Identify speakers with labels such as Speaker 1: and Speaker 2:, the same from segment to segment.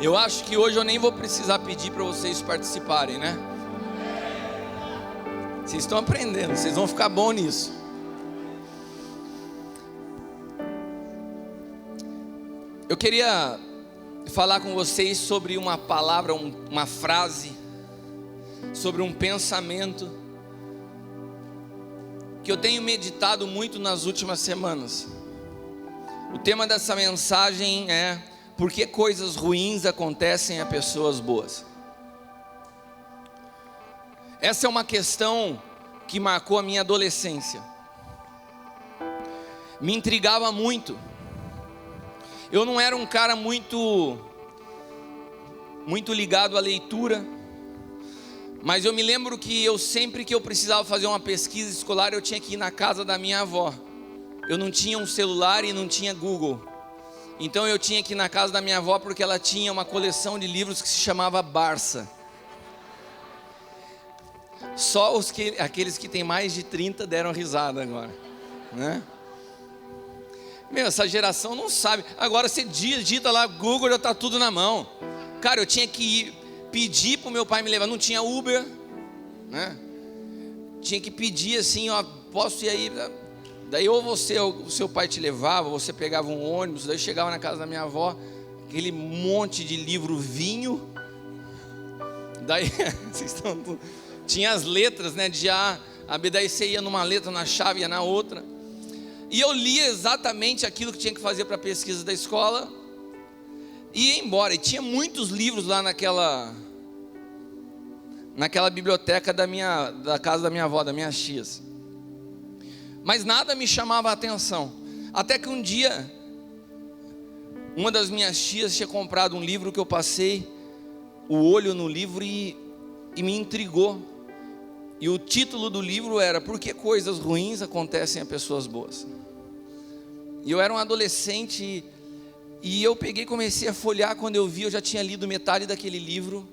Speaker 1: Eu acho que hoje eu nem vou precisar pedir para vocês participarem, né? Vocês estão aprendendo, vocês vão ficar bom nisso. Eu queria falar com vocês sobre uma palavra, uma frase, sobre um pensamento que eu tenho meditado muito nas últimas semanas. O tema dessa mensagem é: por que coisas ruins acontecem a pessoas boas? Essa é uma questão que marcou a minha adolescência. Me intrigava muito. Eu não era um cara muito ligado à leitura, mas eu me lembro que sempre que eu precisava fazer uma pesquisa escolar, eu tinha que ir na casa da minha avó. Eu não tinha um celular e não tinha Google. Então eu tinha que ir na casa da minha avó porque ela tinha uma coleção de livros que se chamava Barça. Só aqueles que têm mais de 30 deram risada agora, né? Meu, essa geração não sabe. Agora você digita lá Google, já está tudo na mão. Cara, eu tinha que ir pedir para o meu pai me levar. Não tinha Uber, né? Tinha que pedir assim, ó, posso ir aí? Daí ou o seu pai te levava, você pegava um ônibus. Daí chegava na casa da minha avó, aquele monte de livro vinho. Daí vocês estão... Tinha as letras, né, de A a B. Daí você ia numa letra, na chave, ia na outra. E eu lia exatamente aquilo que tinha que fazer para a pesquisa da escola e ia embora. E tinha muitos livros lá naquela biblioteca da casa da minha avó, das minhas tias. Mas nada me chamava a atenção. Até que um dia, uma das minhas tias tinha comprado um livro que eu passei o olho no livro e me intrigou. E o título do livro era: Por que coisas ruins acontecem a pessoas boas? E eu era um adolescente e eu comecei a folhear. Quando eu vi, eu já tinha lido metade daquele livro.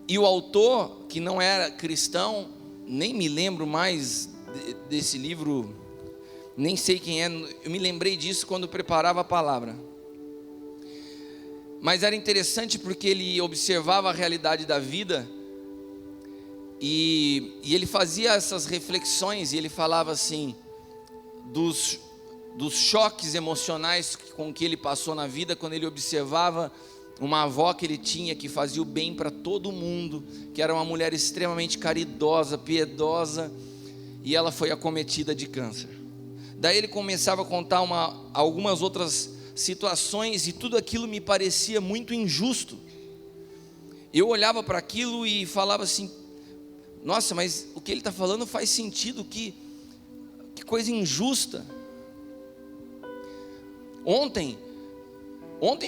Speaker 1: E o autor, que não era cristão, nem me lembro mais desse livro, nem sei quem é. Eu me lembrei disso quando preparava a palavra. Mas era interessante porque ele observava a realidade da vida e ele fazia essas reflexões e ele falava assim dos choques emocionais com que ele passou na vida, quando ele observava uma avó que ele tinha, que fazia o bem para todo mundo, que era uma mulher extremamente caridosa, piedosa, e ela foi acometida de câncer. Daí ele começava a contar algumas outras situações, e tudo aquilo me parecia muito injusto. Eu olhava para aquilo e falava assim: nossa, mas o que ele está falando faz sentido, que coisa injusta. Ontem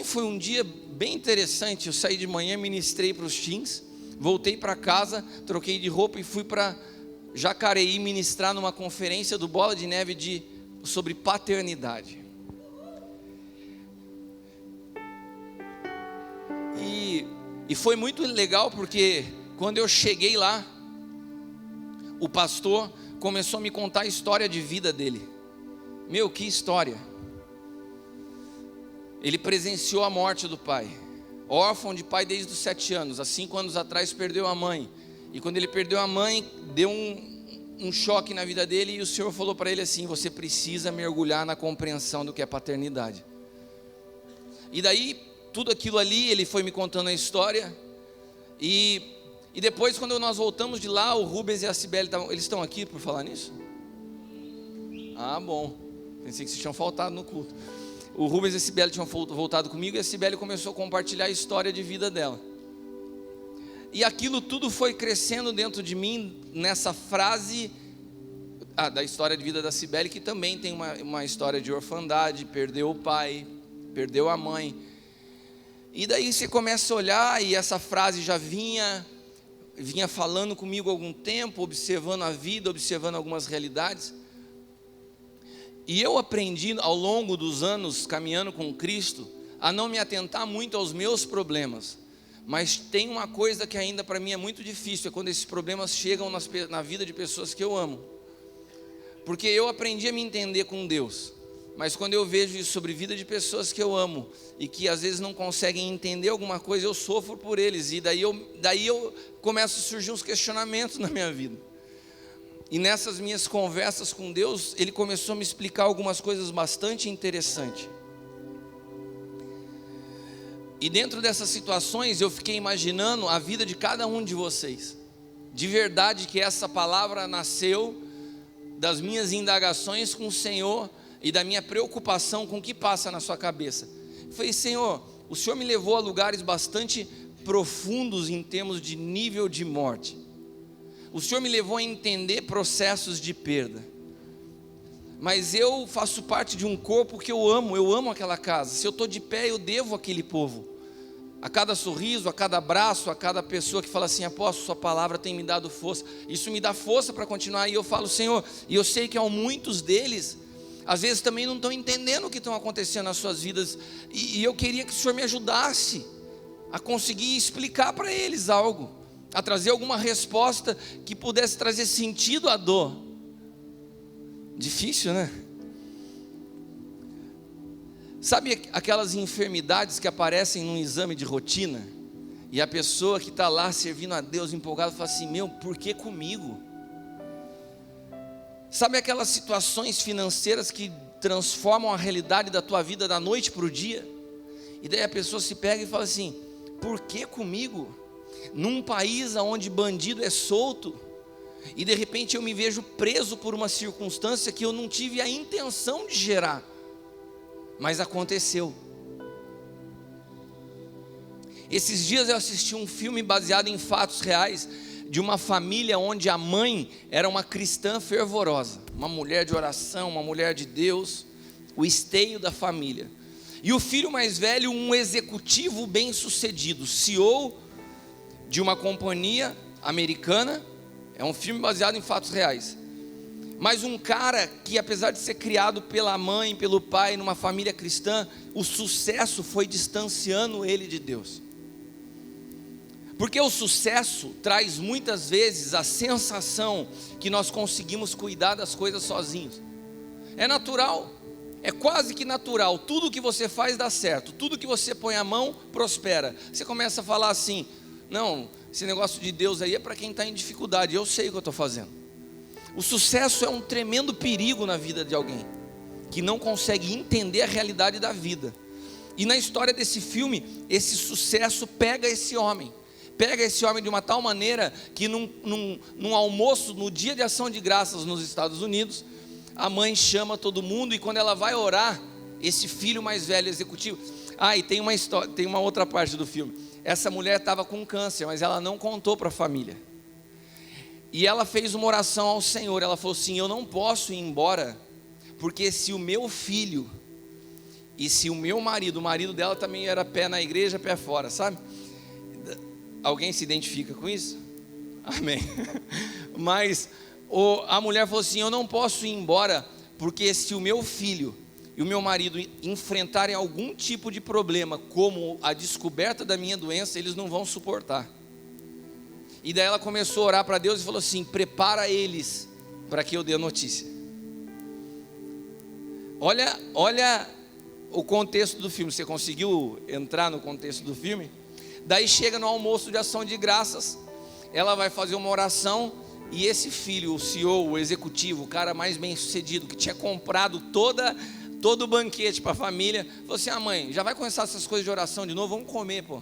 Speaker 1: foi um dia bem interessante. Eu saí de manhã, ministrei para os teens, voltei para casa, troquei de roupa e fui para Jacareí ministrar numa conferência do Bola de Neve sobre paternidade. E foi muito legal porque quando eu cheguei lá, o pastor começou a me contar a história de vida dele. Meu, que história! Ele presenciou a morte do pai, órfão de pai desde os 7 anos, há 5 anos atrás perdeu a mãe, e quando ele perdeu a mãe, deu um choque na vida dele, e o Senhor falou para ele assim: você precisa mergulhar na compreensão do que é paternidade. E daí, tudo aquilo ali, ele foi me contando a história, e depois, quando nós voltamos de lá, o Rubens e a Cibele, eles estão aqui por falar nisso? Ah, bom, pensei que vocês tinham faltado no culto. O Rubens e a Cibele tinham voltado comigo, e a Cibele começou a compartilhar a história de vida dela. E aquilo tudo foi crescendo dentro de mim, nessa frase da história de vida da Cibele, que também tem uma história de orfandade, perdeu o pai, perdeu a mãe. E daí você começa a olhar, e essa frase já vinha falando comigo há algum tempo, observando a vida, observando algumas realidades. E eu aprendi ao longo dos anos, caminhando com Cristo, a não me atentar muito aos meus problemas. Mas tem uma coisa que ainda para mim é muito difícil: é quando esses problemas chegam na vida de pessoas que eu amo. Porque eu aprendi a me entender com Deus. Mas quando eu vejo isso sobre a vida de pessoas que eu amo e que às vezes não conseguem entender alguma coisa, eu sofro por eles. E daí eu começo a surgir uns questionamentos na minha vida. E nessas minhas conversas com Deus, Ele começou a me explicar algumas coisas bastante interessantes. E dentro dessas situações eu fiquei imaginando a vida de cada um de vocês. De verdade que essa palavra nasceu das minhas indagações com o Senhor e da minha preocupação com o que passa na sua cabeça. Eu falei: Senhor, o Senhor me levou a lugares bastante profundos em termos de nível de morte. O Senhor me levou a entender processos de perda. Mas eu faço parte de um corpo que eu amo aquela casa. Se eu estou de pé, eu devo aquele povo. A cada sorriso, a cada abraço, a cada pessoa que fala assim: apóstolo, sua palavra tem me dado força. Isso me dá força para continuar. E eu falo: Senhor, e eu sei que há muitos deles, às vezes também não estão entendendo o que estão acontecendo nas suas vidas. E eu queria que o Senhor me ajudasse a conseguir explicar para eles algo, a trazer alguma resposta que pudesse trazer sentido à dor. Difícil, né? Sabe aquelas enfermidades que aparecem num exame de rotina? E a pessoa que está lá servindo a Deus empolgada fala assim: meu, por que comigo? Sabe aquelas situações financeiras que transformam a realidade da tua vida da noite para o dia? E daí a pessoa se pega e fala assim: por que comigo? Num país onde bandido é solto, e de repente eu me vejo preso por uma circunstância que eu não tive a intenção de gerar, mas aconteceu. Esses dias eu assisti um filme baseado em fatos reais, de uma família onde a mãe era uma cristã fervorosa, uma mulher de oração, uma mulher de Deus, o esteio da família. E o filho mais velho, um executivo bem sucedido, CEO de uma companhia americana. É um filme baseado em fatos reais. Mas um cara que, apesar de ser criado pela mãe, pelo pai, numa família cristã, o sucesso foi distanciando ele de Deus. Porque o sucesso traz muitas vezes a sensação que nós conseguimos cuidar das coisas sozinhos. É natural, é quase que natural. Tudo que você faz dá certo, tudo que você põe a mão prospera. Você começa a falar assim: não, esse negócio de Deus aí é para quem está em dificuldade, eu sei o que eu estou fazendo. O sucesso é um tremendo perigo na vida de alguém que não consegue entender a realidade da vida. E na história desse filme, esse sucesso pega esse homem de uma tal maneira que num almoço, no dia de ação de graças nos Estados Unidos, a mãe chama todo mundo, e quando ela vai orar, esse filho mais velho, executivo, e tem uma história, tem uma outra parte do filme. Essa mulher estava com câncer, mas ela não contou para a família. E ela fez uma oração ao Senhor. Ela falou assim: eu não posso ir embora, porque se o meu filho e se o meu marido, o marido dela também era pé na igreja, pé fora, sabe? Alguém se identifica com isso? Amém. Mas a mulher falou assim: eu não posso ir embora, porque se o meu filho e o meu marido enfrentarem algum tipo de problema, como a descoberta da minha doença, eles não vão suportar. E daí ela começou a orar para Deus e falou assim: prepara eles para que eu dê a notícia. Olha o contexto do filme. Você conseguiu entrar no contexto do filme? Daí chega no almoço de ação de graças, ela vai fazer uma oração, e esse filho, o CEO, o executivo, o cara mais bem sucedido, que tinha comprado todo o banquete para a família, falou assim: mãe, já vai começar essas coisas de oração de novo? Vamos comer, pô.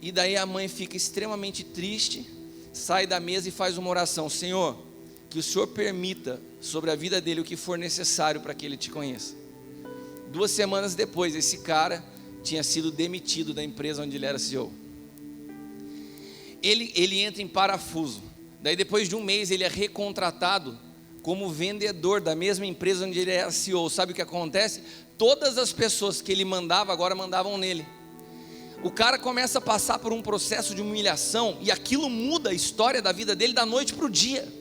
Speaker 1: E daí a mãe fica extremamente triste, sai da mesa e faz uma oração: Senhor, que o Senhor permita sobre a vida dele o que for necessário para que ele te conheça. 2 semanas depois, esse cara tinha sido demitido da empresa onde ele era CEO. Ele entra em parafuso. Daí depois de um mês ele é recontratado como vendedor da mesma empresa onde ele era CEO. Sabe o que acontece? Todas as pessoas que ele mandava agora mandavam nele. O cara começa a passar por um processo de humilhação, e aquilo muda a história da vida dele da noite para o dia.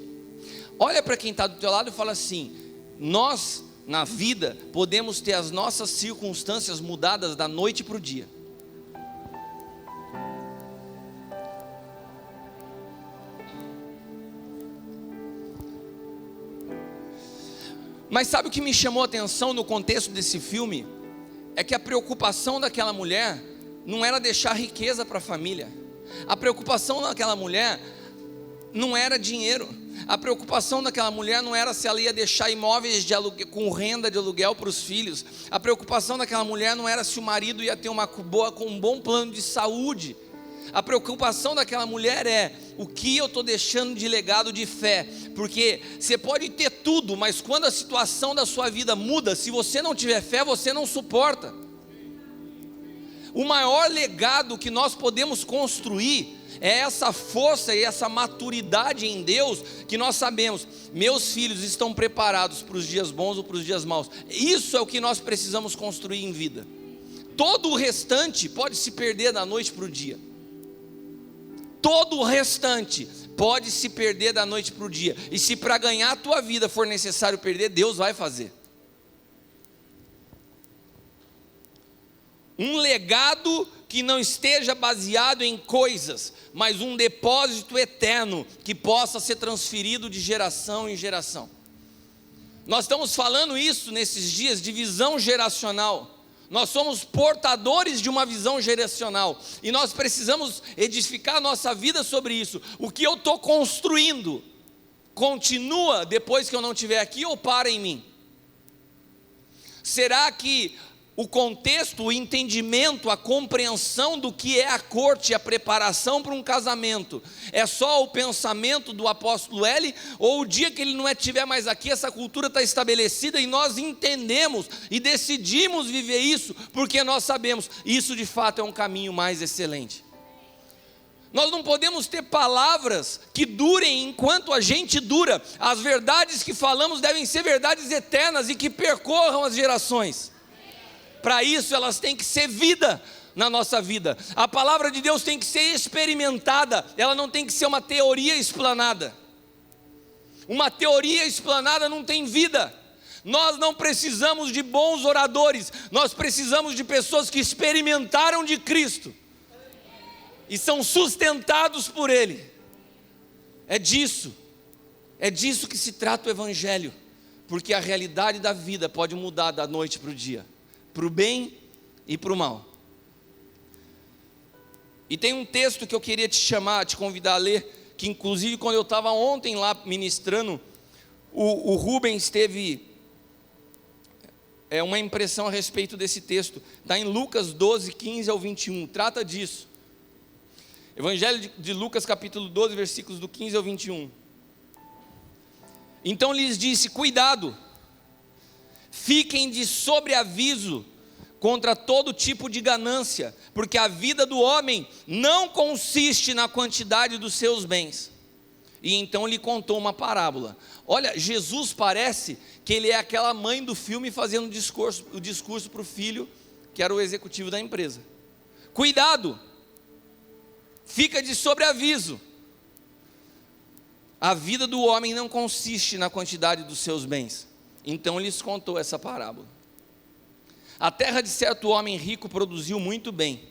Speaker 1: Olha para quem está do teu lado e fala assim: nós na vida podemos ter as nossas circunstâncias mudadas da noite para o dia. Mas sabe o que me chamou a atenção no contexto desse filme? É que a preocupação daquela mulher não era deixar riqueza para a família. A preocupação daquela mulher não era dinheiro. A preocupação daquela mulher não era se ela ia deixar imóveis de aluguel, com renda de aluguel para os filhos. A preocupação daquela mulher não era se o marido ia ter com um bom plano de saúde. A preocupação daquela mulher é: o que eu estou deixando de legado de fé? Porque você pode ter tudo, mas quando a situação da sua vida muda, se você não tiver fé, você não suporta. O maior legado que nós podemos construir é essa força e essa maturidade em Deus, que nós sabemos, meus filhos estão preparados para os dias bons ou para os dias maus. Isso é o que nós precisamos construir em vida. Todo o restante pode se perder da noite para o dia. Todo o restante pode se perder da noite para o dia. E se para ganhar a tua vida for necessário perder, Deus vai fazer. Um legado que não esteja baseado em coisas, mas um depósito eterno que possa ser transferido de geração em geração. Nós estamos falando isso nesses dias de visão geracional. Nós somos portadores de uma visão geracional e nós precisamos edificar a nossa vida sobre isso. O que eu estou construindo continua depois que eu não estiver aqui ou para em mim? Será que o contexto, o entendimento, a compreensão do que é a corte, a preparação para um casamento, é só o pensamento do apóstolo L, ou o dia que ele não estiver mais aqui, essa cultura está estabelecida e nós entendemos e decidimos viver isso, porque nós sabemos, isso de fato é um caminho mais excelente. Nós não podemos ter palavras que durem enquanto a gente dura. As verdades que falamos devem ser verdades eternas e que percorram as gerações. Para isso elas têm que ser vida na nossa vida. A palavra de Deus tem que ser experimentada, ela não tem que ser uma teoria explanada. Uma teoria explanada não tem vida. Nós não precisamos de bons oradores, nós precisamos de pessoas que experimentaram de Cristo e são sustentados por Ele. É disso que se trata o Evangelho, porque a realidade da vida pode mudar da noite para o dia, para o bem e para o mal. E tem um texto que eu queria te convidar a ler, que inclusive quando eu estava ontem lá ministrando, o Rubens teve uma impressão a respeito desse texto. Está em Lucas 12, 15 ao 21, trata disso. Evangelho de Lucas capítulo 12, versículos do 15 ao 21. Então lhes disse: cuidado, fiquem de sobreaviso contra todo tipo de ganância, porque a vida do homem não consiste na quantidade dos seus bens. E então lhe contou uma parábola. Olha, Jesus parece que ele é aquela mãe do filme fazendo o discurso para o filho, que era o executivo da empresa. Cuidado, fica de sobreaviso. A vida do homem não consiste na quantidade dos seus bens. Então lhes contou essa parábola. A terra de certo homem rico produziu muito bem.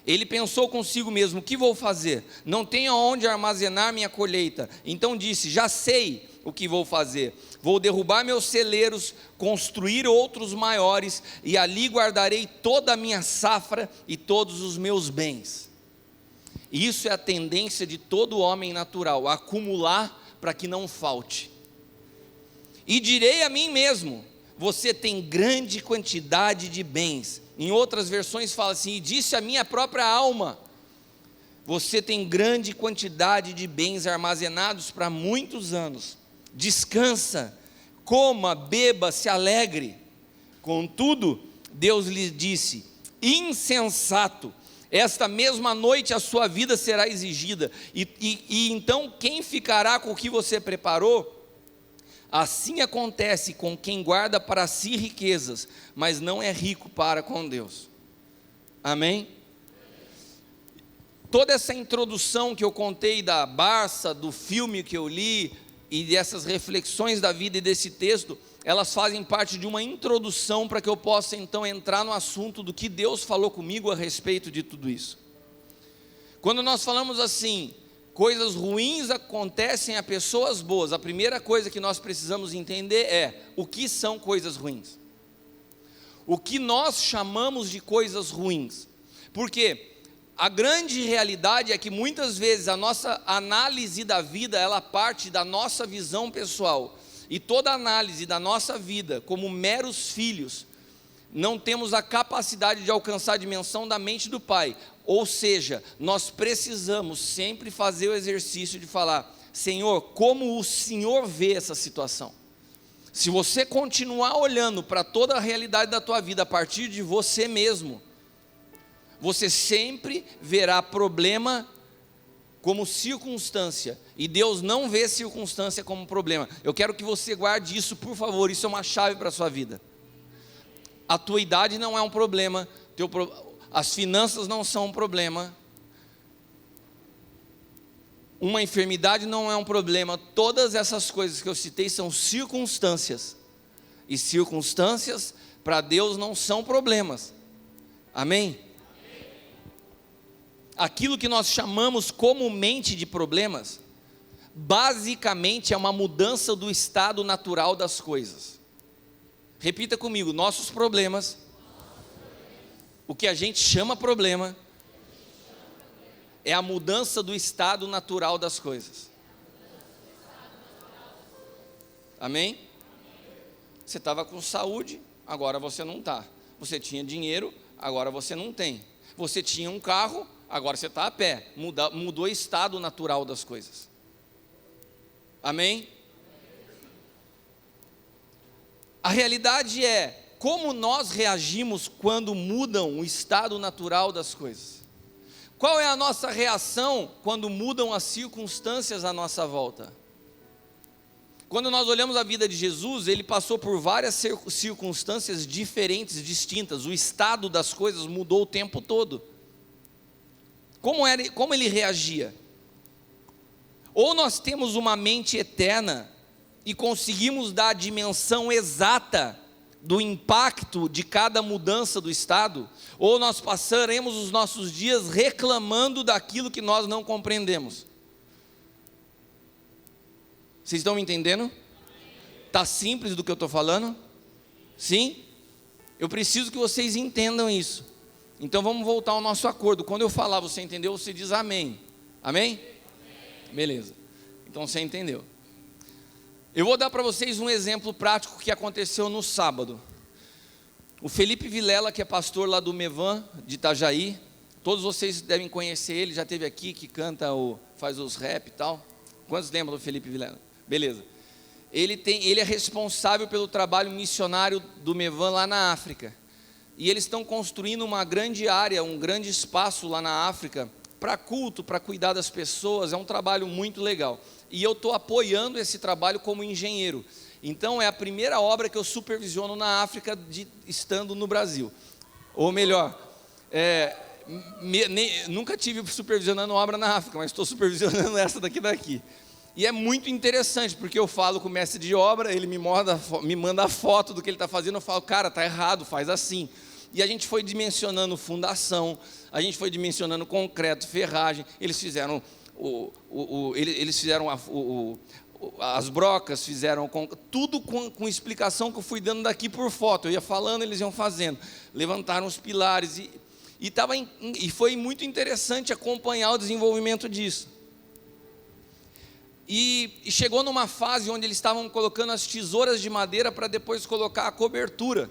Speaker 1: Ele pensou consigo mesmo: o que vou fazer? Não tenho aonde armazenar minha colheita. Então disse: já sei o que vou fazer. Vou derrubar meus celeiros, construir outros maiores, e ali guardarei toda a minha safra e todos os meus bens. Isso é a tendência de todo homem natural: acumular para que não falte. E direi a mim mesmo: você tem grande quantidade de bens. Em outras versões fala assim: e disse a minha própria alma: você tem grande quantidade de bens armazenados para muitos anos. Descansa, coma, beba, se alegre. Contudo, Deus lhe disse: insensato, esta mesma noite a sua vida será exigida, e então quem ficará com o que você preparou? Assim acontece com quem guarda para si riquezas, mas não é rico para com Deus. Amém? Toda essa introdução que eu contei da Barça, do filme que eu li, e dessas reflexões da vida e desse texto, elas fazem parte de uma introdução para que eu possa então entrar no assunto do que Deus falou comigo a respeito de tudo isso. Quando nós falamos assim, Coisas ruins acontecem a pessoas boas. A primeira coisa que nós precisamos entender é o que são coisas ruins. O que nós chamamos de coisas ruins. Porque a grande realidade é que muitas vezes a nossa análise da vida, ela parte da nossa visão pessoal. E toda análise da nossa vida, como meros filhos, não temos a capacidade de alcançar a dimensão da mente do Pai. Ou seja, nós precisamos sempre fazer o exercício de falar: Senhor, como o Senhor vê essa situação? Se você continuar olhando para toda a realidade da tua vida a partir de você mesmo, você sempre verá problema como circunstância, e Deus não vê circunstância como problema. Eu quero que você guarde isso, por favor, isso é uma chave para a sua vida. A tua idade não é um problema, as finanças não são um problema, uma enfermidade não é um problema. Todas essas coisas que eu citei são circunstâncias, e circunstâncias para Deus não são problemas. Amém? Aquilo que nós chamamos comumente de problemas, basicamente é uma mudança do estado natural das coisas. Repita comigo: nossos problemas, o que a gente chama problema, é a mudança do estado natural das coisas. Amém? Você estava com saúde, agora você não está. Você tinha dinheiro, agora você não tem. Você tinha um carro, agora você está a pé. Mudou o estado natural das coisas. Amém? A realidade é como nós reagimos quando mudam o estado natural das coisas. Qual é a nossa reação quando mudam as circunstâncias à nossa volta? Quando nós olhamos a vida de Jesus, ele passou por várias circunstâncias diferentes, distintas. O estado das coisas mudou o tempo todo. Como ele reagia? Ou nós temos uma mente eterna e conseguimos dar a dimensão exata do impacto de cada mudança do estado, ou nós passaremos os nossos dias reclamando daquilo que nós não compreendemos. Vocês estão me entendendo? Está simples do que eu estou falando? Sim? Eu preciso que vocês entendam isso. Então vamos voltar ao nosso acordo. Quando eu falar, você entendeu? Você diz amém. Amém? Beleza. Então você entendeu. Eu vou dar para vocês um exemplo prático que aconteceu no sábado. O Felipe Vilela, que é pastor lá do Mevan, de Itajaí, todos vocês devem conhecer ele, já esteve aqui, que canta, faz os rap e tal. Quantos lembram do Felipe Vilela? Beleza. Ele é responsável pelo trabalho missionário do Mevan lá na África. E eles estão construindo uma grande área, um grande espaço lá na África, para culto, para cuidar das pessoas. É um trabalho muito legal. E eu estou apoiando esse trabalho como engenheiro. Então é a primeira obra que eu supervisiono na África, estando no Brasil. Ou melhor, nunca tive supervisionando obra na África, mas estou supervisionando essa daqui. E é muito interessante, porque eu falo com o mestre de obra, ele me manda a foto do que ele está fazendo, eu falo: cara, está errado, faz assim. E a gente foi dimensionando fundação, a gente foi dimensionando concreto, ferragem. Eles fizeram as brocas, fizeram tudo com explicação que eu fui dando daqui por foto. Eu ia falando, eles iam fazendo. Levantaram os pilares e foi muito interessante acompanhar o desenvolvimento disso. E chegou numa fase onde eles estavam colocando as tesouras de madeira para depois colocar a cobertura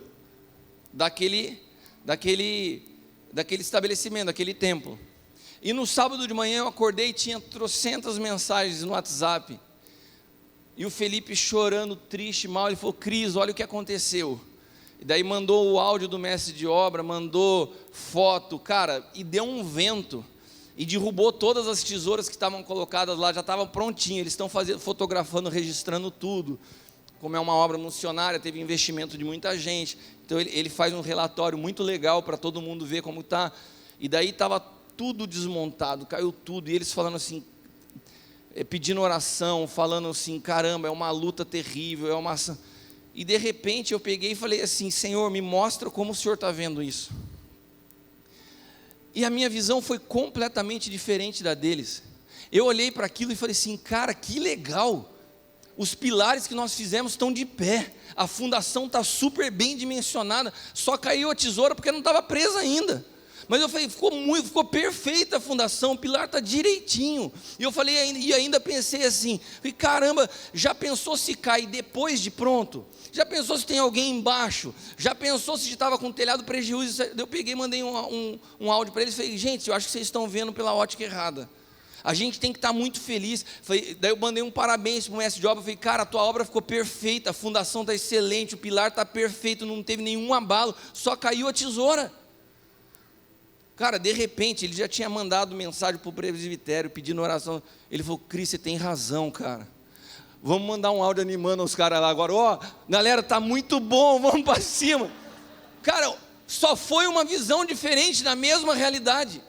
Speaker 1: daquele estabelecimento, daquele templo. E no sábado de manhã eu acordei e tinha trocentas mensagens no WhatsApp. E o Felipe chorando, triste, mal, ele falou: Cris, olha o que aconteceu. E daí mandou o áudio do mestre de obra, mandou foto, cara, e deu um vento. E derrubou todas as tesouras que estavam colocadas lá, já estavam prontinhas. Eles estão fotografando, registrando tudo. Como é uma obra missionária, teve investimento de muita gente. Então ele faz um relatório muito legal para todo mundo ver como está. E daí estava tudo desmontado, caiu tudo. E eles falando assim, pedindo oração, falando assim: caramba, é uma luta terrível, E de repente eu peguei e falei assim: Senhor, me mostra como o Senhor está vendo isso. E a minha visão foi completamente diferente da deles. Eu olhei para aquilo e falei assim, cara, que legal. Os pilares que nós fizemos estão de pé, a fundação está super bem dimensionada, só caiu a tesoura porque não estava presa ainda. Mas eu falei, ficou perfeita a fundação, o pilar está direitinho. E eu falei, e ainda pensei assim, caramba, já pensou se cai depois de pronto? Já pensou se tem alguém embaixo? Já pensou se estava com o telhado prejuízo? Eu peguei e mandei um áudio para eles, falei, gente, eu acho que vocês estão vendo pela ótica errada. A gente tem que estar muito feliz. Daí eu mandei um parabéns para o mestre de obra. Falei, cara, a tua obra ficou perfeita, a fundação está excelente, o pilar está perfeito, não teve nenhum abalo, só caiu a tesoura. Cara, de repente, ele já tinha mandado mensagem para o presbitério, pedindo oração. Ele falou, Cris, você tem razão, cara. Vamos mandar um áudio animando os caras lá agora. Ó, galera, está muito bom, vamos para cima. Cara, só foi uma visão diferente da mesma realidade.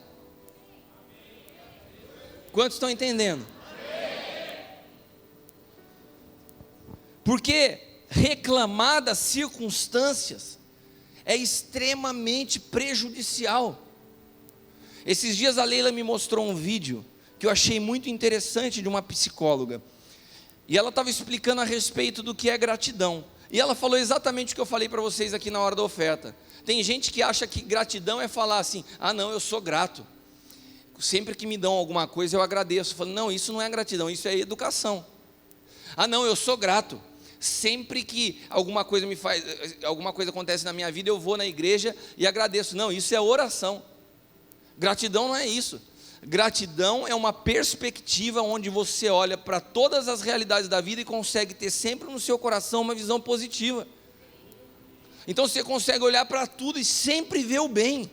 Speaker 1: Quantos estão entendendo? Porque reclamar das circunstâncias é extremamente prejudicial. Esses dias a Leila me mostrou um vídeo que eu achei muito interessante de uma psicóloga. E ela estava explicando a respeito do que é gratidão. E ela falou exatamente o que eu falei para vocês aqui na hora da oferta. Tem gente que acha que gratidão é falar assim, ah não, eu sou grato. Sempre que me dão alguma coisa eu agradeço. Eu falo, não, isso não é gratidão, isso é educação. Ah não, eu sou grato. Sempre que alguma coisa acontece na minha vida, eu vou na igreja e agradeço. Não, isso é oração. Gratidão não é isso. Gratidão é uma perspectiva onde você olha para todas as realidades da vida e consegue ter sempre no seu coração uma visão positiva. Então você consegue olhar para tudo e sempre ver o bem.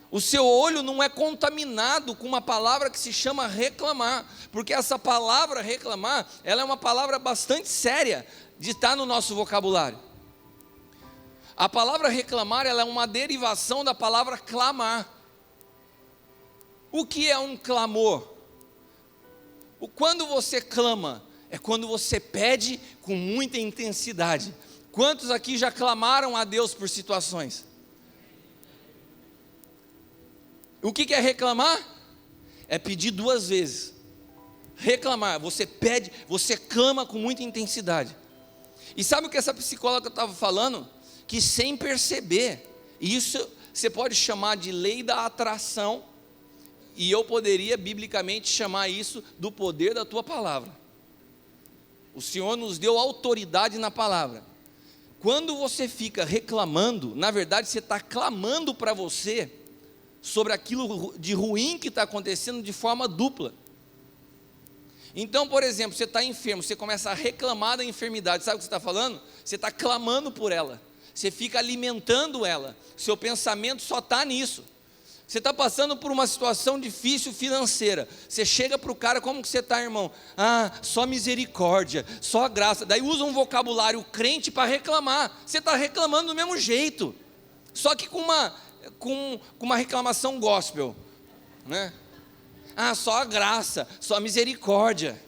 Speaker 1: O seu olho não é contaminado com uma palavra que se chama reclamar, porque essa palavra reclamar, ela é uma palavra bastante séria de estar no nosso vocabulário. A palavra reclamar, ela é uma derivação da palavra clamar. O que é um clamor? Quando você clama, é quando você pede com muita intensidade. Quantos aqui já clamaram a Deus por situações? O que é reclamar? É pedir 2 vezes. Reclamar, você pede, você clama com muita intensidade. E sabe o que essa psicóloga estava falando? Que sem perceber, isso você pode chamar de lei da atração, e eu poderia biblicamente chamar isso do poder da tua palavra. O Senhor nos deu autoridade na palavra. Quando você fica reclamando, na verdade você está clamando para você sobre aquilo de ruim que está acontecendo de forma dupla. Então, por exemplo, você está enfermo, você começa a reclamar da enfermidade, sabe o que você está falando? Você está clamando por ela, você fica alimentando ela, seu pensamento só está nisso. Você está passando por uma situação difícil financeira, você chega para o cara, como que você está, irmão? Ah, só misericórdia, só graça. Daí usa um vocabulário crente para reclamar, você está reclamando do mesmo jeito, só que com uma reclamação gospel, né? Ah, só a graça, só a misericórdia.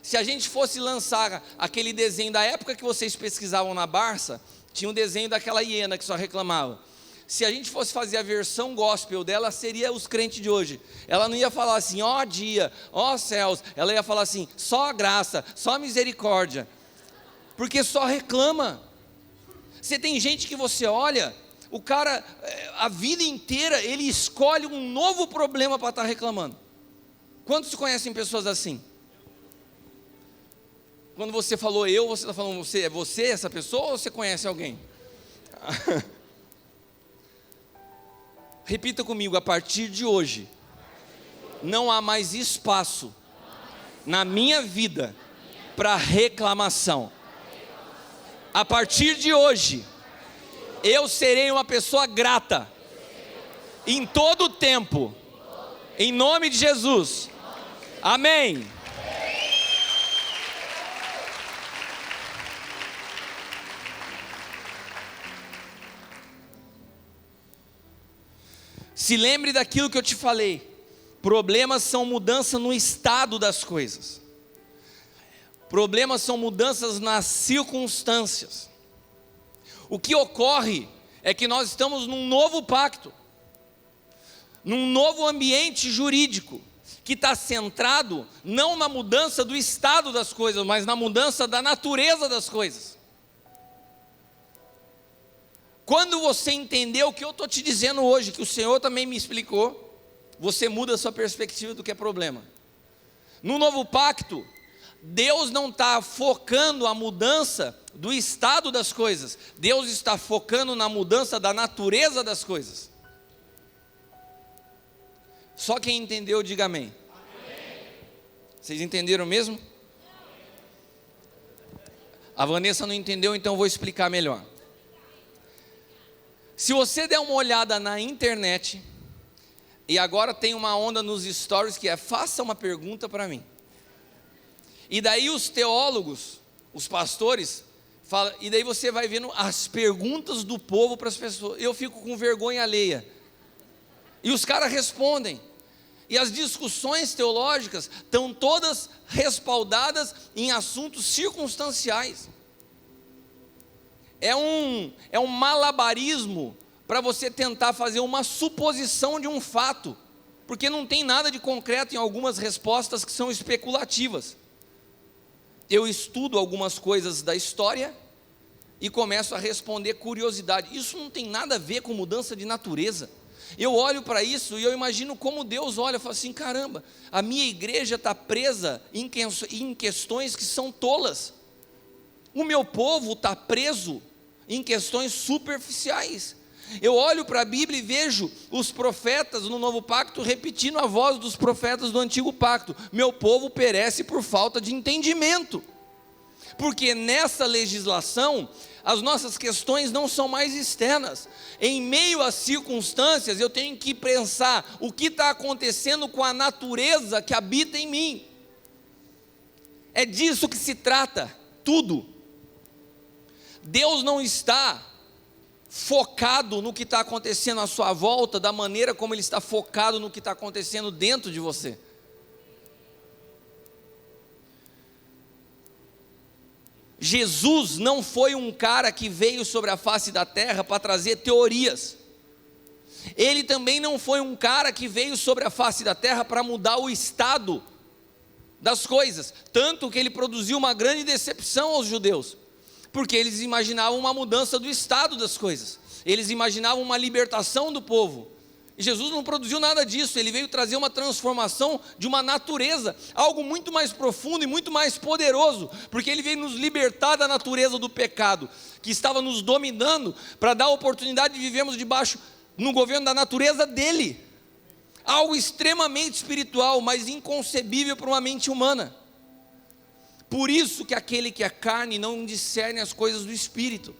Speaker 1: Se a gente fosse lançar aquele desenho da época que vocês pesquisavam na Barça, tinha um desenho daquela hiena que só reclamava. Se a gente fosse fazer a versão gospel dela, seria os crentes de hoje. Ela não ia falar assim, ó dia, ó céus. Ela ia falar assim, só a graça, só a misericórdia. Porque só reclama. Você tem gente que você olha, o cara, a vida inteira, ele escolhe um novo problema para estar reclamando. Quantos conhecem pessoas assim? Quando você falou eu, você está falando você, é você essa pessoa ou você conhece alguém? Repita comigo, a partir de hoje, não há mais espaço na minha vida para reclamação. A partir de hoje, eu serei uma pessoa grata, em todo o tempo, em nome de Jesus, amém. Se lembre daquilo que eu te falei, problemas são mudança no estado das coisas, problemas são mudanças nas circunstâncias. O que ocorre é que nós estamos num novo pacto, num novo ambiente jurídico, que está centrado não na mudança do estado das coisas, mas na mudança da natureza das coisas. Quando você entender o que eu estou te dizendo hoje, que o Senhor também me explicou, você muda a sua perspectiva do que é problema. No novo pacto, Deus não está focando a mudança do estado das coisas, Deus está focando na mudança da natureza das coisas. Só quem entendeu, diga amém. Amém. Vocês entenderam mesmo? A Vanessa não entendeu, então eu vou explicar melhor. Se você der uma olhada na internet, e agora tem uma onda nos stories que é: faça uma pergunta para mim. E daí os teólogos, os pastores, falam, e daí você vai vendo as perguntas do povo para as pessoas. Eu fico com vergonha alheia. E os caras respondem. E as discussões teológicas estão todas respaldadas em assuntos circunstanciais. É um malabarismo para você tentar fazer uma suposição de um fato, porque não tem nada de concreto em algumas respostas que são especulativas. Eu estudo algumas coisas da história e começo a responder curiosidade. Isso não tem nada a ver com mudança de natureza. Eu olho para isso e eu imagino como Deus olha e fala assim: caramba, a minha igreja está presa em questões que são tolas. O meu povo está preso em questões superficiais. Eu olho para a Bíblia e vejo os profetas no novo pacto repetindo a voz dos profetas do antigo pacto: meu povo perece por falta de entendimento. Porque nessa legislação, as nossas questões não são mais externas. Em meio às circunstâncias, eu tenho que pensar o que está acontecendo com a natureza que habita em mim. É disso que se trata, tudo. Deus não está focado no que está acontecendo à sua volta, da maneira como Ele está focado no que está acontecendo dentro de você. Jesus não foi um cara que veio sobre a face da terra para trazer teorias. Ele também não foi um cara que veio sobre a face da terra para mudar o estado das coisas. Tanto que ele produziu uma grande decepção aos judeus, porque eles imaginavam uma mudança do estado das coisas. Eles imaginavam uma libertação do povo. E Jesus não produziu nada disso. Ele veio trazer uma transformação de uma natureza, algo muito mais profundo e muito mais poderoso, porque Ele veio nos libertar da natureza do pecado, que estava nos dominando, para dar a oportunidade de vivermos debaixo, no governo da natureza dEle. Algo extremamente espiritual, mas inconcebível para uma mente humana. Por isso que aquele que é carne não discerne as coisas do Espírito.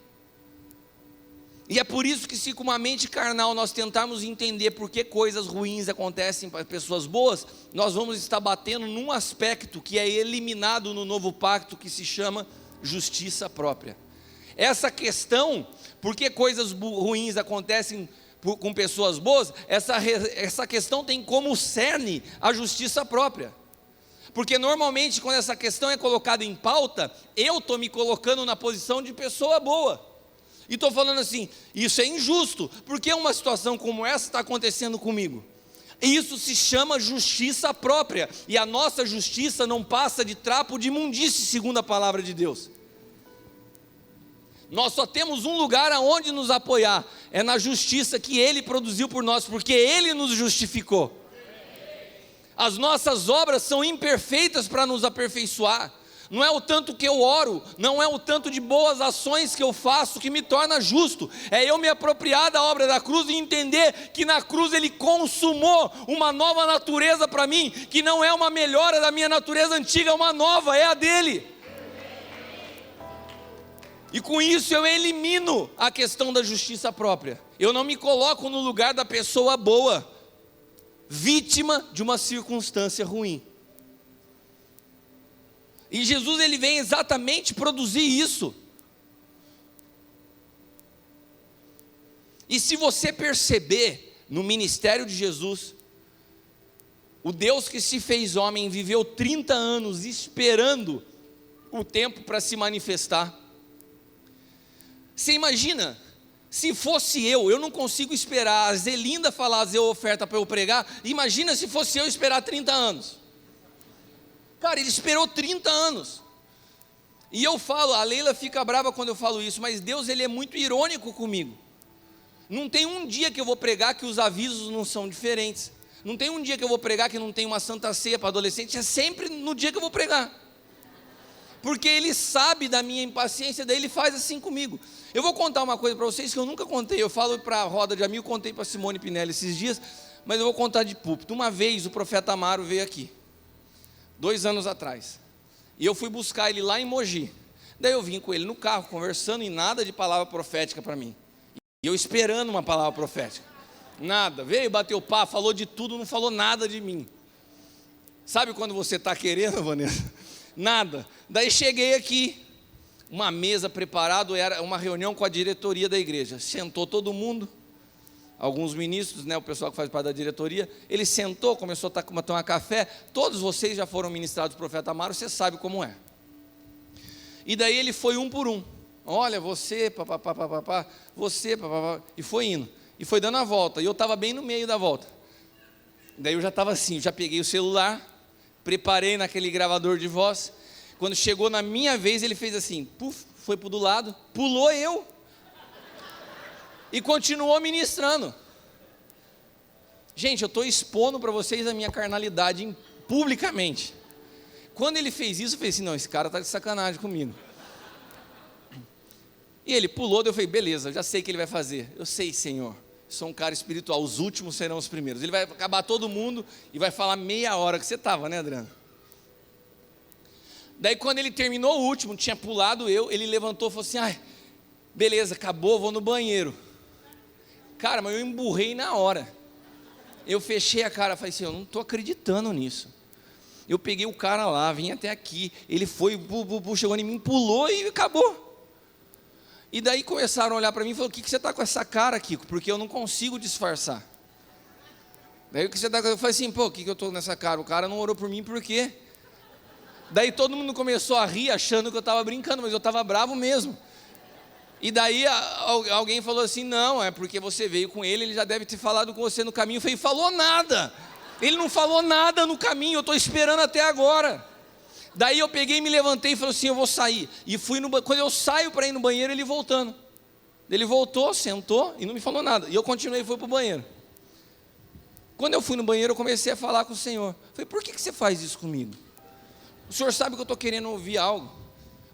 Speaker 1: E é por isso que, se com uma mente carnal nós tentarmos entender por que coisas ruins acontecem para pessoas boas, nós vamos estar batendo num aspecto que é eliminado no novo pacto, que se chama justiça própria. Essa questão, por que coisas ruins acontecem com pessoas boas, essa questão tem como cerne a justiça própria. Porque normalmente quando essa questão é colocada em pauta, eu estou me colocando na posição de pessoa boa. E estou falando assim: isso é injusto, porque uma situação como essa está acontecendo comigo. Isso se chama justiça própria, e a nossa justiça não passa de trapo de imundície, segundo a palavra de Deus. Nós só temos um lugar aonde nos apoiar, é na justiça que Ele produziu por nós, porque Ele nos justificou. As nossas obras são imperfeitas para nos aperfeiçoar. Não é o tanto que eu oro, não é o tanto de boas ações que eu faço que me torna justo. É eu me apropriar da obra da cruz e entender que na cruz Ele consumou uma nova natureza para mim, que não é uma melhora da minha natureza antiga, é uma nova, é a dEle. E com isso eu elimino a questão da justiça própria. Eu não me coloco no lugar da pessoa boa, vítima de uma circunstância ruim. E Jesus, Ele vem exatamente produzir isso. E se você perceber no ministério de Jesus, o Deus que se fez homem viveu 30 anos esperando o tempo para se manifestar. Você imagina Se fosse eu não consigo esperar a Zelinda fazer a oferta para eu pregar. Imagina se fosse eu esperar 30 anos. Cara, ele esperou 30 anos. E eu falo, a Leila fica brava quando eu falo isso, mas Deus, ele é muito irônico comigo. Não tem um dia que eu vou pregar que os avisos não são diferentes. Não tem um dia que eu vou pregar que não tem uma santa ceia para adolescente. É sempre no dia que eu vou pregar. Porque ele sabe da minha impaciência, daí ele faz assim comigo. Eu vou contar uma coisa para vocês que eu nunca contei. Eu falo para a roda de amigo, contei para Simone Pinelli esses dias, mas eu vou contar de púlpito. Uma vez o profeta Amaro veio aqui, 2 anos atrás, e eu fui buscar ele lá em Mogi. Daí eu vim com ele no carro, conversando, e nada de palavra profética para mim. E eu esperando uma palavra profética. Nada. Veio, bateu papo, falou de tudo, não falou nada de mim. Sabe quando você está querendo, Vanessa? Nada. Daí cheguei aqui, uma mesa preparada, era uma reunião com a diretoria da igreja. Sentou todo mundo, alguns ministros, né, o pessoal que faz parte da diretoria. Ele sentou, começou a tomar café. Todos vocês já foram ministrados do profeta Amaro, você sabe como é. E daí ele foi um por um. Olha, você, papapá, você, papapá, e foi indo. E foi dando a volta, e eu estava bem no meio da volta. Daí eu já estava assim, já peguei o celular, preparei naquele gravador de voz. Quando chegou na minha vez, ele fez assim, puf, foi para o do lado, pulou eu, e continuou ministrando. Gente, eu estou expondo para vocês a minha carnalidade publicamente. Quando ele fez isso, eu falei assim, não, esse cara está de sacanagem comigo. E ele pulou, daí eu falei, beleza, eu já sei o que ele vai fazer. Eu sei, Senhor, sou um cara espiritual, os últimos serão os primeiros. Ele vai acabar todo mundo e vai falar meia hora que você estava, né, Adriano? Daí quando ele terminou o último, tinha pulado eu, ele levantou e falou assim, ai, beleza, acabou, vou no banheiro. Cara, mas eu emburrei na hora. Eu fechei a cara, falei assim, eu não estou acreditando nisso. Eu peguei o cara lá, vim até aqui, ele foi, chegou em mim, pulou e acabou. E daí começaram a olhar para mim e falaram, o que você está com essa cara, Kiko? Porque eu não consigo disfarçar. Daí o que você está com? Eu falei assim, pô, o que eu estou nessa cara? O cara não orou por mim, por quê? Daí todo mundo começou a rir, achando que eu estava brincando, mas eu estava bravo mesmo. E daí alguém falou assim, não, é porque você veio com ele, ele já deve ter falado com você no caminho. Eu falei, falou nada. Ele não falou nada no caminho, eu estou esperando até agora. Daí eu peguei, me levantei e falei assim, eu vou sair. E fui no banheiro. Quando eu saio para ir no banheiro, ele voltando. Ele voltou, sentou e não me falou nada. E eu continuei e fui para o banheiro. Quando eu fui no banheiro, eu comecei a falar com o Senhor. Falei, por que você faz isso comigo? O Senhor sabe que eu estou querendo ouvir algo.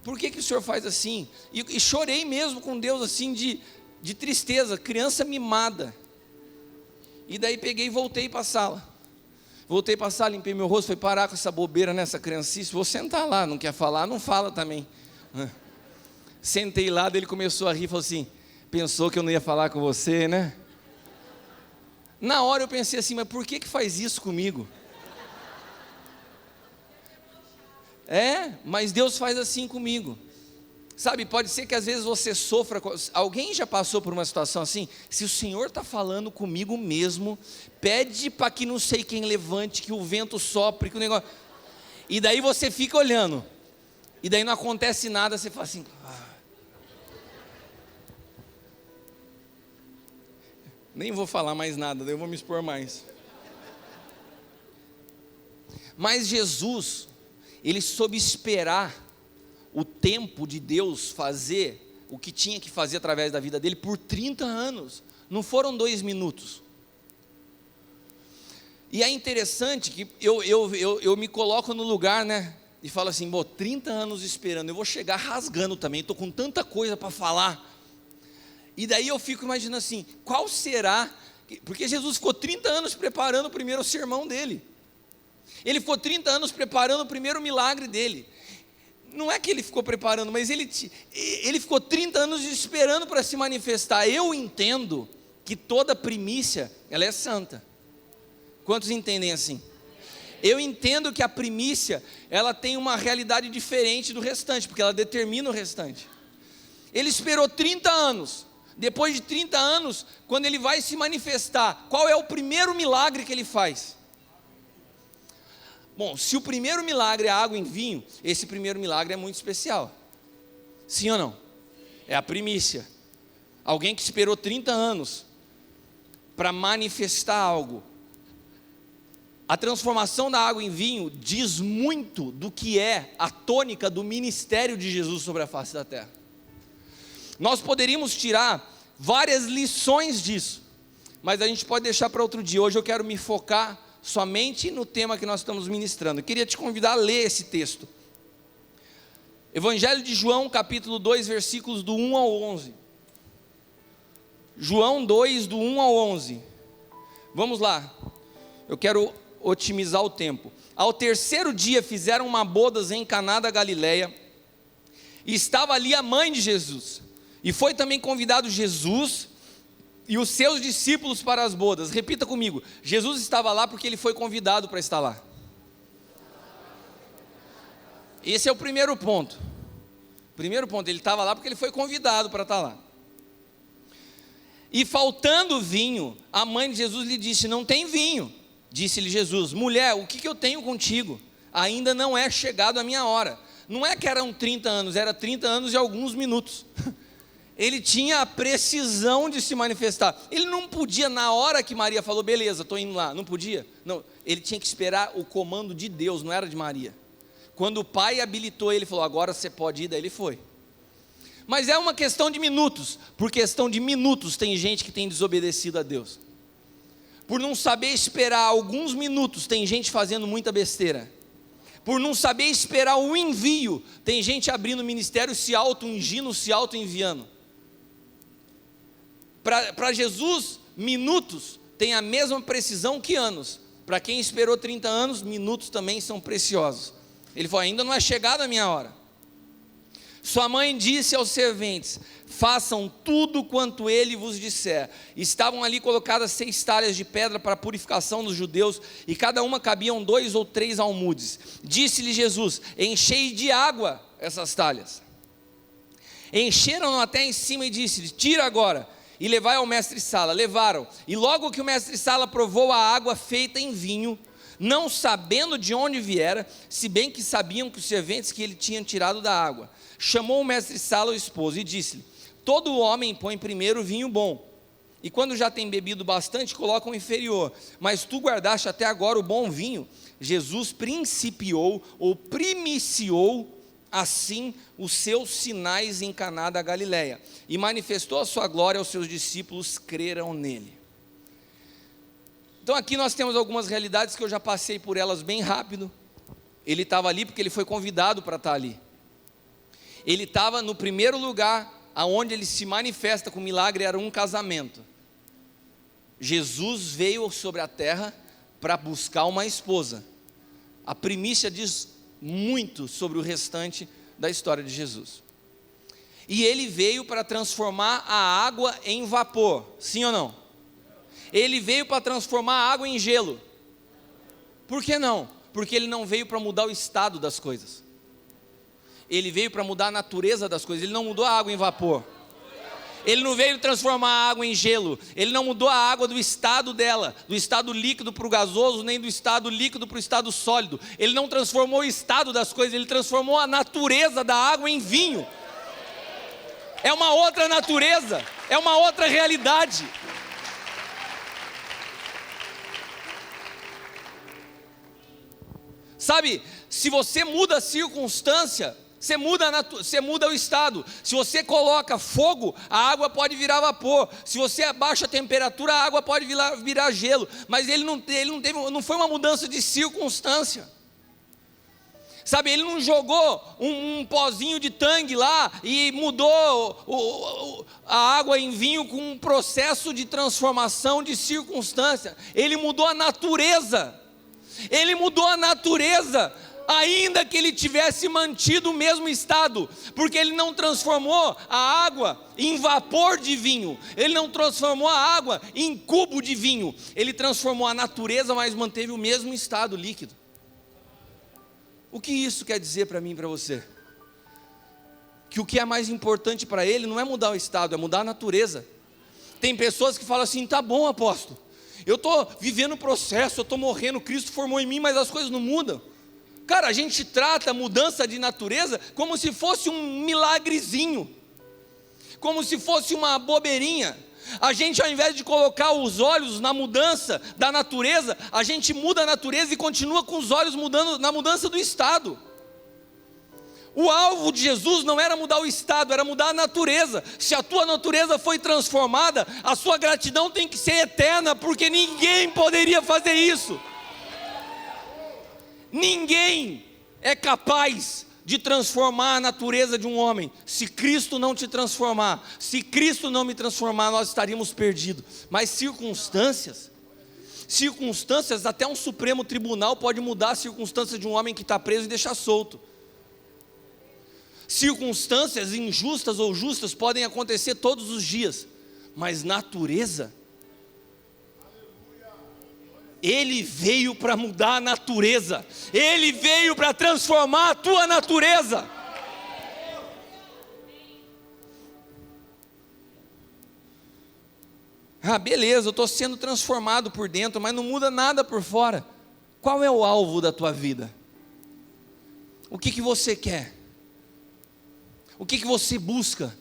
Speaker 1: Por que o Senhor faz assim? E chorei mesmo com Deus assim de tristeza, criança mimada. E daí peguei e voltei para a sala. Voltei para a sala, limpei meu rosto, fui parar com essa bobeira nessa criancice, vou sentar lá, não quer falar, não fala também. Sentei lá, daí ele começou a rir, falou assim, pensou que eu não ia falar com você, né? Na hora eu pensei assim, mas por que faz isso comigo? Mas Deus faz assim comigo. Sabe, pode ser que às vezes você sofra. Alguém já passou por uma situação assim? Se o Senhor está falando comigo mesmo, pede para que não sei quem levante, que o vento sopre, que o negócio. E daí você fica olhando. E daí não acontece nada, você fala assim. Nem vou falar mais nada, daí eu vou me expor mais. Mas Jesus, ele soube esperar o tempo de Deus fazer o que tinha que fazer através da vida dele por 30 anos, não foram 2 minutos. E é interessante que eu me coloco no lugar, né, e falo assim, 30 anos esperando, eu vou chegar rasgando também, estou com tanta coisa para falar. E daí eu fico imaginando assim, qual será, porque Jesus ficou 30 anos preparando o primeiro sermão dele, ele ficou 30 anos preparando o primeiro milagre dele. Não é que ele ficou preparando, mas ele ficou 30 anos esperando para se manifestar. Eu entendo que toda primícia, ela é santa. Quantos entendem assim? Eu entendo que a primícia, ela tem uma realidade diferente do restante, porque ela determina o restante. Ele esperou 30 anos. Depois de 30 anos, quando ele vai se manifestar, qual é o primeiro milagre que ele faz? Bom, se o primeiro milagre é água em vinho, esse primeiro milagre é muito especial. Sim ou não? É a primícia. Alguém que esperou 30 anos para manifestar algo. A transformação da água em vinho diz muito do que é a tônica do ministério de Jesus sobre a face da terra. Nós poderíamos tirar várias lições disso, mas a gente pode deixar para outro dia. Hoje eu quero me focar somente no tema que nós estamos ministrando. Eu queria te convidar a ler esse texto. Evangelho de João, capítulo 2, versículos do 1 ao 11. João 2, do 1 ao 11. Vamos lá. Eu quero otimizar o tempo. Ao terceiro dia fizeram uma bodas em Caná da Galileia, e estava ali a mãe de Jesus. E foi também convidado Jesus e os seus discípulos para as bodas. Repita comigo: Jesus estava lá porque ele foi convidado para estar lá. Esse é o primeiro ponto. Primeiro ponto, ele estava lá porque ele foi convidado para estar lá. E faltando vinho, a mãe de Jesus lhe disse: não tem vinho. Disse-lhe Jesus: mulher, o que eu tenho contigo? Ainda não é chegado a minha hora. Não é que eram 30 anos, era 30 anos e alguns minutos. Ele tinha a precisão de se manifestar. Ele não podia, na hora que Maria falou, beleza, estou indo lá, não podia. Não, ele tinha que esperar o comando de Deus, não era de Maria. Quando o pai habilitou ele, falou, agora você pode ir, daí ele foi. Mas é uma questão de minutos. Por questão de minutos tem gente que tem desobedecido a Deus. Por não saber esperar alguns minutos, tem gente fazendo muita besteira. Por não saber esperar o envio, tem gente abrindo ministério, se auto-ungindo, se auto-enviando. Para Jesus, minutos tem a mesma precisão que anos. Para quem esperou 30 anos, minutos também são preciosos. Ele falou, ainda não é chegada a minha hora. Sua mãe disse aos serventes, façam tudo quanto ele vos disser. Estavam ali colocadas 6 talhas de pedra para a purificação dos judeus, e cada uma cabiam 2 ou 3 almudes. Disse-lhe Jesus, enchei de água essas talhas. Encheram-no até em cima e disse-lhe, tira agora, e levai ao mestre-sala. Levaram, e logo que o mestre-sala provou a água feita em vinho, não sabendo de onde viera, se bem que sabiam que os serventes que ele tinha tirado da água, chamou o mestre-sala o esposo e disse-lhe, todo homem põe primeiro o vinho bom, e quando já tem bebido bastante, coloca o inferior, mas tu guardaste até agora o bom vinho. Jesus principiou ou primiciou assim os seus sinais em Caná da Galileia, e manifestou a sua glória aos seus discípulos, creram nele. Então aqui nós temos algumas realidades que eu já passei por elas bem rápido. Ele estava ali porque ele foi convidado para estar ali. Ele estava no primeiro lugar, aonde ele se manifesta com milagre, era um casamento. Jesus veio sobre a terra para buscar uma esposa. A primícia diz muito sobre o restante da história de Jesus. E ele veio para transformar a água em vapor, sim ou não? Ele veio para transformar a água em gelo. Por que não? Porque ele não veio para mudar o estado das coisas. Ele veio para mudar a natureza das coisas. Ele não mudou a água em vapor. Ele não veio transformar a água em gelo. Ele não mudou a água do estado dela, do estado líquido para o gasoso, nem do estado líquido para o estado sólido. Ele não transformou o estado das coisas, ele transformou a natureza da água em vinho. É uma outra natureza, é uma outra realidade. Sabe, se você muda a circunstância, você muda o estado. Se você coloca fogo, a água pode virar vapor. Se você abaixa a temperatura, a água pode virar gelo. Mas não foi uma mudança de circunstância. Sabe, ele não jogou um pozinho de tangue lá e mudou a água em vinho com um processo de transformação de circunstância. Ele mudou a natureza. Ele mudou a natureza, ainda que ele tivesse mantido o mesmo estado, porque ele não transformou a água em vapor de vinho, ele não transformou a água em cubo de vinho, ele transformou a natureza, mas manteve o mesmo estado líquido. O que isso quer dizer para mim e para você? Que o que é mais importante para ele não é mudar o estado, é mudar a natureza. Tem pessoas que falam assim, tá bom, apóstolo, eu estou vivendo o processo, eu estou morrendo, Cristo formou em mim, mas as coisas não mudam. Cara, a gente trata a mudança de natureza como se fosse um milagrezinho, como se fosse uma bobeirinha. A gente, ao invés de colocar os olhos na mudança da natureza, a gente muda a natureza e continua com os olhos mudando na mudança do estado. O alvo de Jesus não era mudar o estado, era mudar a natureza. Se a tua natureza foi transformada, a sua gratidão tem que ser eterna, porque ninguém poderia fazer isso. Ninguém é capaz de transformar a natureza de um homem. Se Cristo não te transformar, se Cristo não me transformar, nós estaríamos perdidos. Mas circunstâncias, até um Supremo Tribunal pode mudar a circunstância de um homem que está preso e deixar solto. Circunstâncias injustas ou justas podem acontecer todos os dias, mas natureza, Ele veio para mudar a natureza, Ele veio para transformar a tua natureza. Beleza, eu estou sendo transformado por dentro, mas não muda nada por fora. Qual é o alvo da tua vida? O que você quer? O que você busca?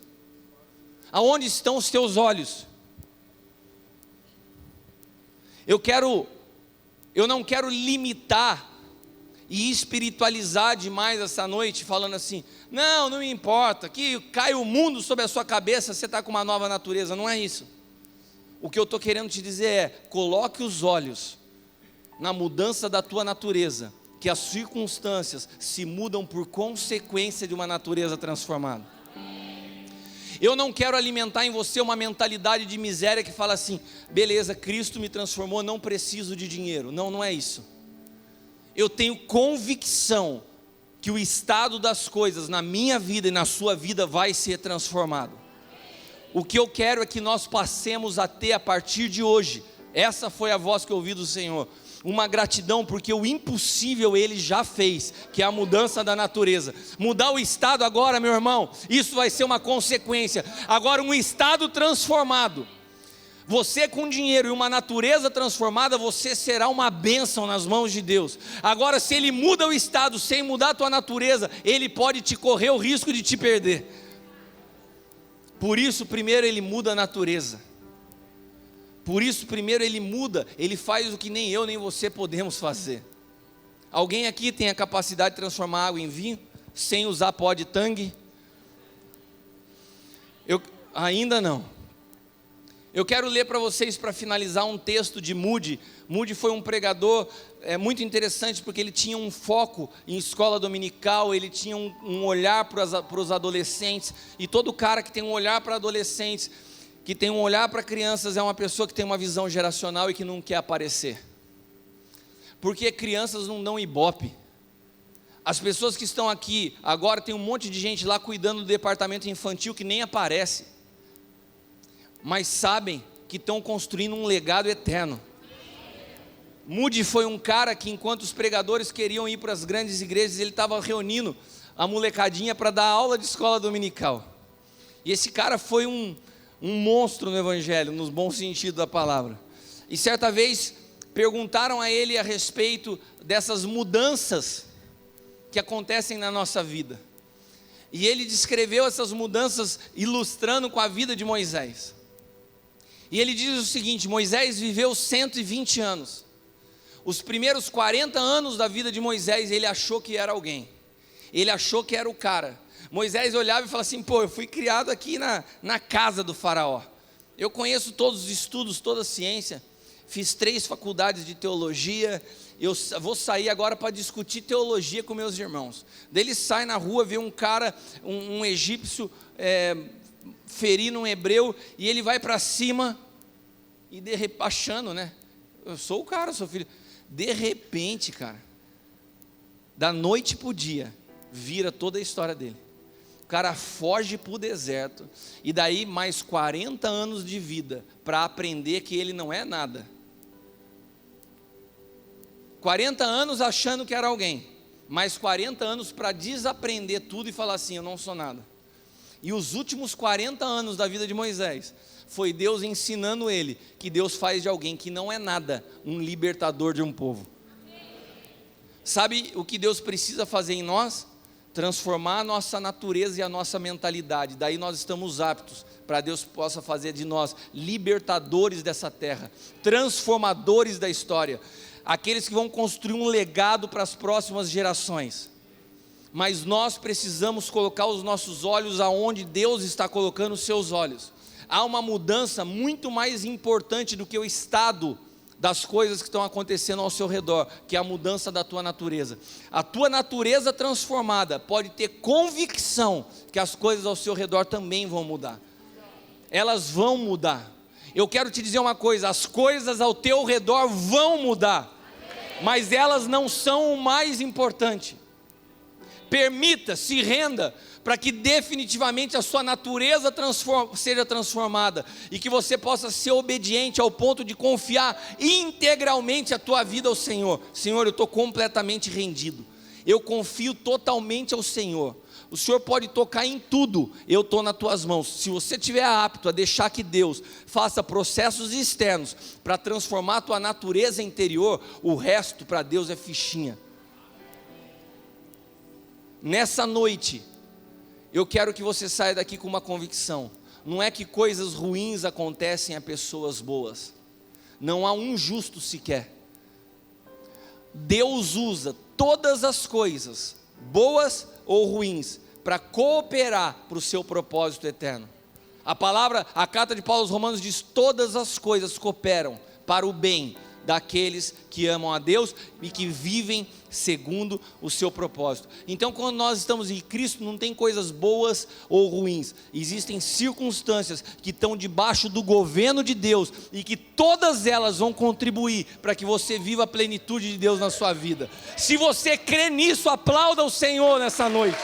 Speaker 1: Aonde estão os teus olhos? Eu não quero limitar e espiritualizar demais essa noite, falando assim, não me importa, que cai o mundo sobre a sua cabeça, você está com uma nova natureza. Não é isso. O que eu estou querendo te dizer é, coloque os olhos na mudança da tua natureza, que as circunstâncias se mudam por consequência de uma natureza transformada. Eu não quero alimentar em você uma mentalidade de miséria que fala assim, beleza, Cristo me transformou, não preciso de dinheiro. Não é isso. Eu tenho convicção que o estado das coisas na minha vida e na sua vida vai ser transformado. O que eu quero é que nós passemos a ter a partir de hoje, essa foi a voz que eu ouvi do Senhor, uma gratidão porque o impossível Ele já fez, que é a mudança da natureza. Mudar o estado agora, meu irmão, isso vai ser uma consequência. Agora um estado transformado, você com dinheiro e uma natureza transformada, você será uma bênção nas mãos de Deus. Agora se Ele muda o estado sem mudar a tua natureza, Ele pode te correr o risco de te perder. Por isso primeiro Ele muda a natureza. Por isso, primeiro Ele muda, Ele faz o que nem eu nem você podemos fazer. Alguém aqui tem a capacidade de transformar água em vinho, sem usar pó de tangue? Ainda não. Eu quero ler para vocês, para finalizar, um texto de Moody. Moody foi um pregador muito interessante, porque ele tinha um foco em escola dominical, ele tinha um olhar para os adolescentes, e todo cara que tem um olhar para adolescentes, que tem um olhar para crianças, é uma pessoa que tem uma visão geracional e que não quer aparecer. Porque crianças não dão ibope. As pessoas que estão aqui, agora tem um monte de gente lá cuidando do departamento infantil que nem aparece, mas sabem que estão construindo um legado eterno. Moody foi um cara que, enquanto os pregadores queriam ir para as grandes igrejas, ele estava reunindo a molecadinha para dar aula de escola dominical. E esse cara foi um monstro no evangelho, no bom sentido da palavra. E certa vez perguntaram a ele a respeito dessas mudanças que acontecem na nossa vida. E ele descreveu essas mudanças ilustrando com a vida de Moisés. E ele diz o seguinte: Moisés viveu 120 anos. Os primeiros 40 anos da vida de Moisés, ele achou que era alguém. Ele achou que era o cara. Moisés olhava e falava assim, eu fui criado aqui na casa do faraó. Eu conheço todos os estudos, toda a ciência. Fiz 3 faculdades de teologia. Eu vou sair agora para discutir teologia com meus irmãos. Daí ele sai na rua, vê um cara, um egípcio ferindo um hebreu, e ele vai para cima e achando, né? Eu sou o cara, sou filho. De repente, cara, da noite para o dia, vira toda a história dele. O cara foge para o deserto, e daí mais 40 anos de vida para aprender que ele não é nada. 40 anos achando que era alguém, mais 40 anos para desaprender tudo e falar assim, eu não sou nada. E os últimos 40 anos da vida de Moisés, foi Deus ensinando ele, que Deus faz de alguém que não é nada, um libertador de um povo. Sabe o que Deus precisa fazer em nós? transformar a nossa natureza e a nossa mentalidade. Daí nós estamos aptos para Deus possa fazer de nós libertadores dessa terra, transformadores da história, aqueles que vão construir um legado para as próximas gerações. Mas nós precisamos colocar os nossos olhos aonde Deus está colocando os seus olhos. Há uma mudança muito mais importante do que o estado das coisas que estão acontecendo ao seu redor, que é a mudança da tua natureza. A tua natureza transformada pode ter convicção que as coisas ao seu redor também vão mudar. Elas vão mudar. Eu quero te dizer uma coisa: as coisas ao teu redor vão mudar, mas elas não são o mais importante. Permita, se renda, para que definitivamente a sua natureza seja transformada, e que você possa ser obediente ao ponto de confiar integralmente a tua vida ao Senhor. Senhor, eu estou completamente rendido, eu confio totalmente ao Senhor, o Senhor pode tocar em tudo, eu estou nas tuas mãos. Se você estiver apto a deixar que Deus faça processos externos para transformar a tua natureza interior, o resto para Deus é fichinha. Nessa noite, eu quero que você saia daqui com uma convicção: não é que coisas ruins acontecem a pessoas boas, não há um justo sequer. Deus usa todas as coisas, boas ou ruins, para cooperar para o seu propósito eterno. A carta de Paulo aos Romanos diz: todas as coisas cooperam para o bem daqueles que amam a Deus e que vivem segundo o seu propósito. Então, quando nós estamos em Cristo, não tem coisas boas ou ruins, existem circunstâncias que estão debaixo do governo de Deus, e que todas elas vão contribuir para que você viva a plenitude de Deus na sua vida. Se você crê nisso, aplauda o Senhor nessa noite.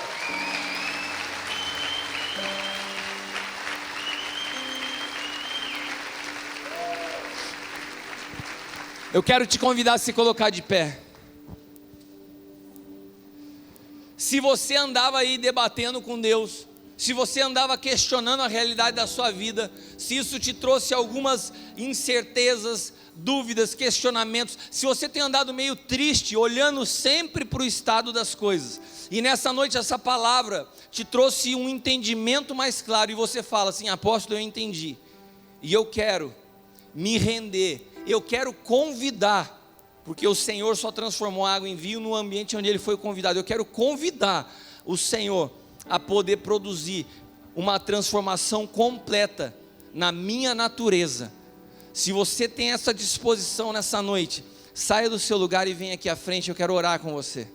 Speaker 1: Eu quero te convidar a se colocar de pé. Se você andava aí debatendo com Deus, se você andava questionando a realidade da sua vida, se isso te trouxe algumas incertezas, dúvidas, questionamentos, se você tem andado meio triste, olhando sempre para o estado das coisas, e nessa noite essa palavra te trouxe um entendimento mais claro, e você fala assim: apóstolo, eu entendi, e eu quero me render, eu quero convidar, porque o Senhor só transformou a água em vinho no ambiente onde ele foi convidado. Eu quero convidar o Senhor a poder produzir uma transformação completa na minha natureza. Se você tem essa disposição nessa noite, saia do seu lugar e venha aqui à frente, eu quero orar com você.